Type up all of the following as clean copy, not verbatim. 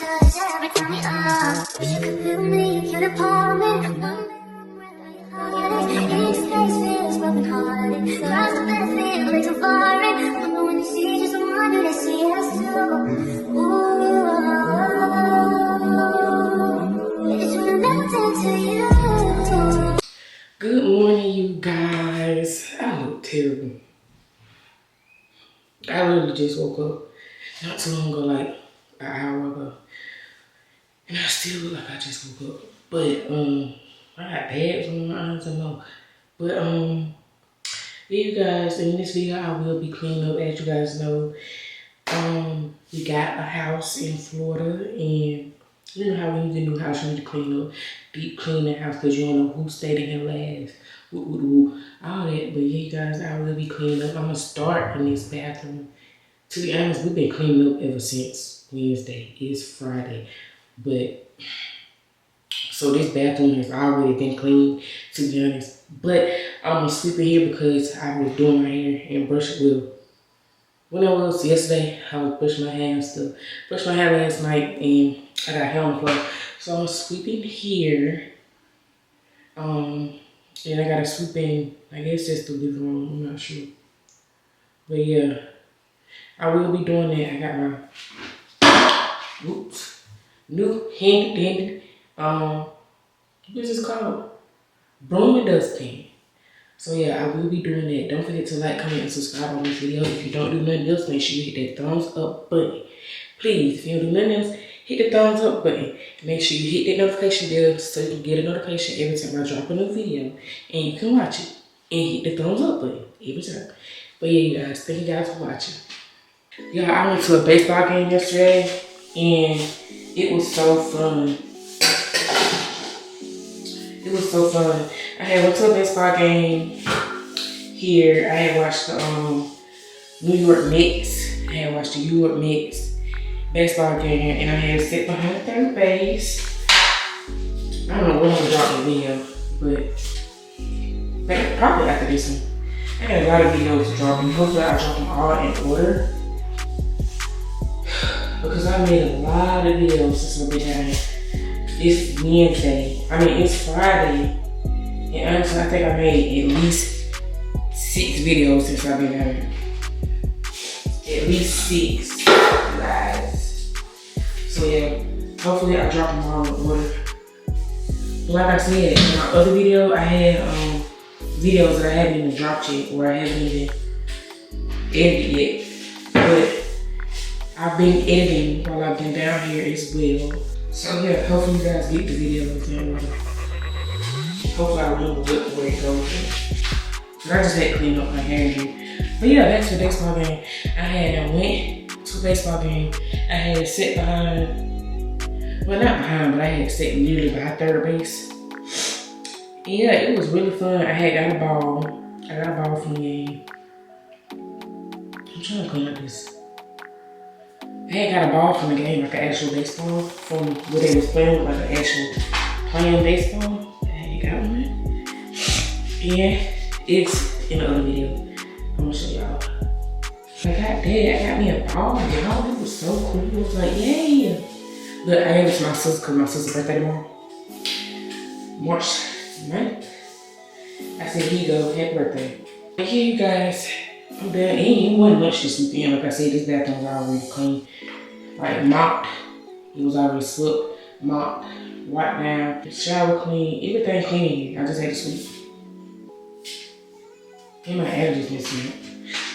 Good morning, you guys. I look terrible. I literally just woke up not too long ago, like an hour ago. And I still look like I just woke up. But I got bags on my eyes, I know. But yeah, you guys, in this video I will be cleaning up. As you guys know, we got a house in Florida, and you know how when you get a new house you need to clean up, deep clean the house because you don't know who stayed in here last. All that. But yeah, you guys, I will be cleaning up. I'm gonna start in this bathroom. To be honest, we've been cleaning up ever since Wednesday. It's Friday. But so this bathroom has already been cleaned, to be honest. But I'm gonna sweep in here because I was doing my hair and brush it. When it was yesterday, I was brushing my hair and stuff. Brushed my hair last night and I got hair on the floor. So I'm gonna sweep in here. And I gotta sweep in, I guess just the living room, I'm not sure. But yeah, I will be doing that. I got my new handy dandy, what's this called? Broom and dustpan. So yeah, I will be doing that. Don't forget to like, comment, and subscribe on this video. If you don't do nothing else, make sure you hit that thumbs up button. Please, if you don't do nothing else, hit the thumbs up button. Make sure you hit that notification bell so you can get a notification every time I drop a new video. And you can watch it. And hit the thumbs up button every time. But yeah, you guys, thank you guys for watching. Yeah, I went to a baseball game yesterday and it was so fun. It was so fun. I had went to a baseball game here. I had watched the New York Mets. I had watched the New York Mets baseball game, and I had to sit behind third base. I don't know when I'm gonna drop the video, but probably after this one. I got a lot of videos to drop, and hopefully I drop them all in order. Because I made a lot of videos since I've been down here. It's Wednesday. I mean, it's Friday. And honestly, I think I made at least 6 videos since I've been down here. At least 6, guys. So yeah, hopefully I drop them all in order. Like I said, in my other video, I had videos that I haven't even dropped yet, or I haven't even edited yet. But I've been editing while I've been down here as well. So yeah, hopefully you guys get the videos in order. Hopefully I remember where it goes. But I just had to clean up my hair here. But yeah, back to the baseball game. I went to a baseball game. I had to sit behind, well not behind, but I had to sit literally behind third base. And yeah, it was really fun. I had got a ball. I got a ball from the game. I'm trying to clean up this. I had got a ball from the game, like an actual baseball, from where they was playing, like an actual playing baseball. I had got one. And it's in the other video. I'm gonna show y'all. I got that. I got me a ball, y'all. It was so cool. It was like, yay. Look, I gave it to my sister because my sister's birthday tomorrow. March 9th. I said, here you go. Happy birthday. But yeah, you guys, I'm done. It wasn't much to sleep in. Like I said, this bathroom was already clean. Like mopped. It was already swept, mopped, wiped down, the shower clean, everything clean in here. I just had to sleep. And my allergies messing up.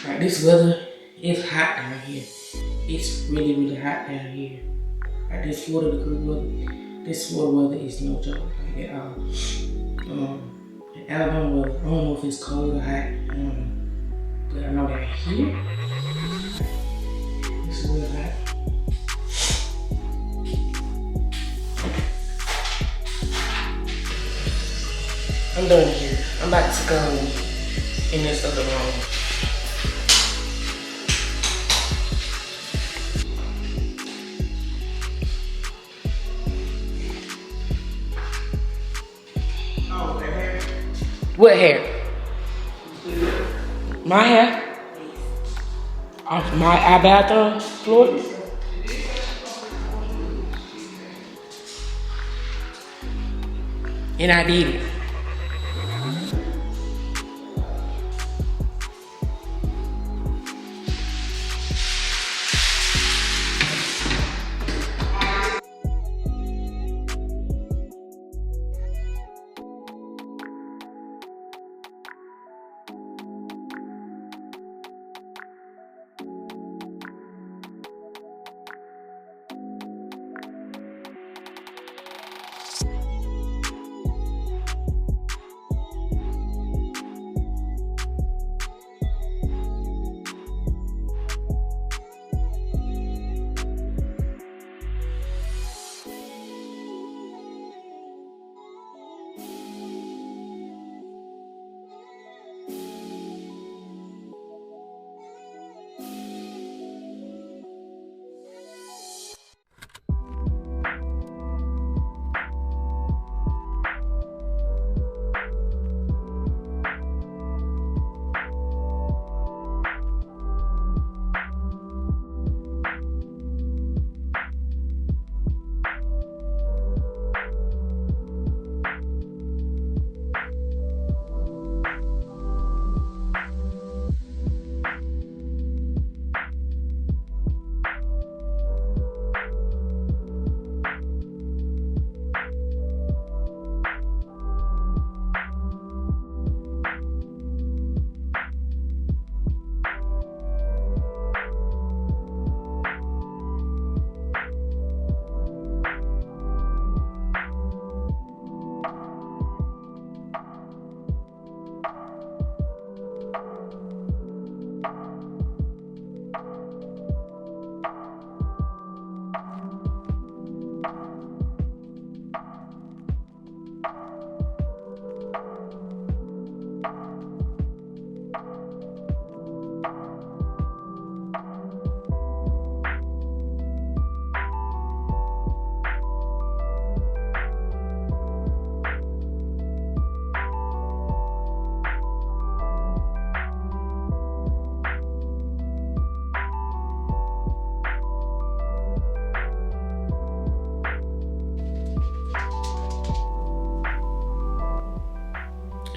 Like this weather, it's hot down here. It's really, really hot down here. Like this 40 degree weather. This Florida weather is no joke like at all. In Alabama weather, I don't know if it's cold or hot. I don't know. But I know that here, it's really hot. I'm done here. I'm about to go in this other room. Oh, that hair? What hair? My hair? Off my bathroom floor? And I did it.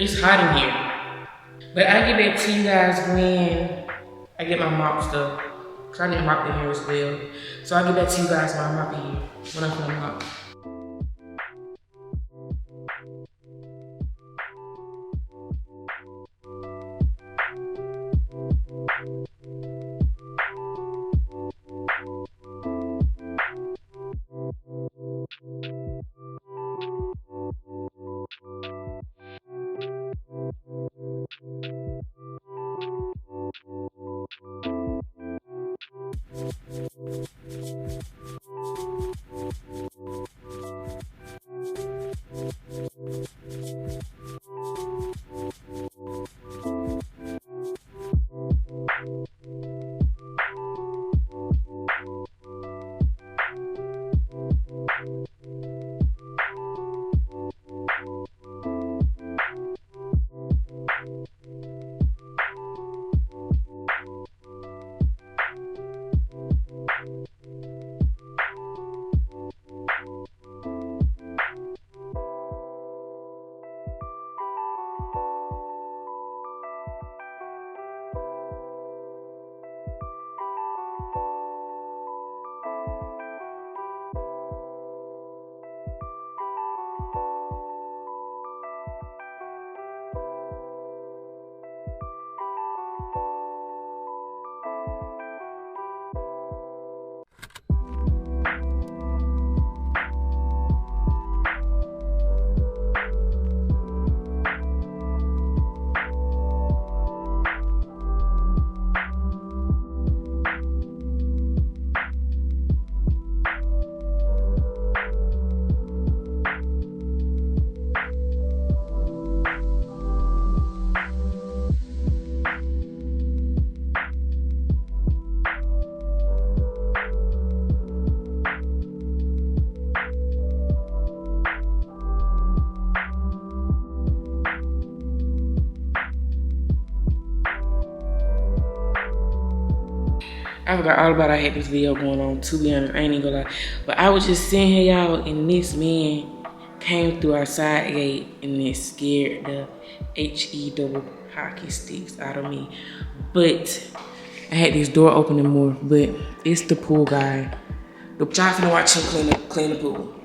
It's hot in here. But I get back to you guys when I get my mop stuff. Cause I need to mop the hair as well. So I'll get back to you guys when I mop the hair. When I'm gonna mop. I forgot all about I had this video going on, to be honest. I ain't even gonna lie. But I was just sitting here, y'all, and this man came through our side gate and it scared the HE double hockey sticks out of me. But I had this door opening more, but it's the pool guy. Y'all finna watch him clean the pool.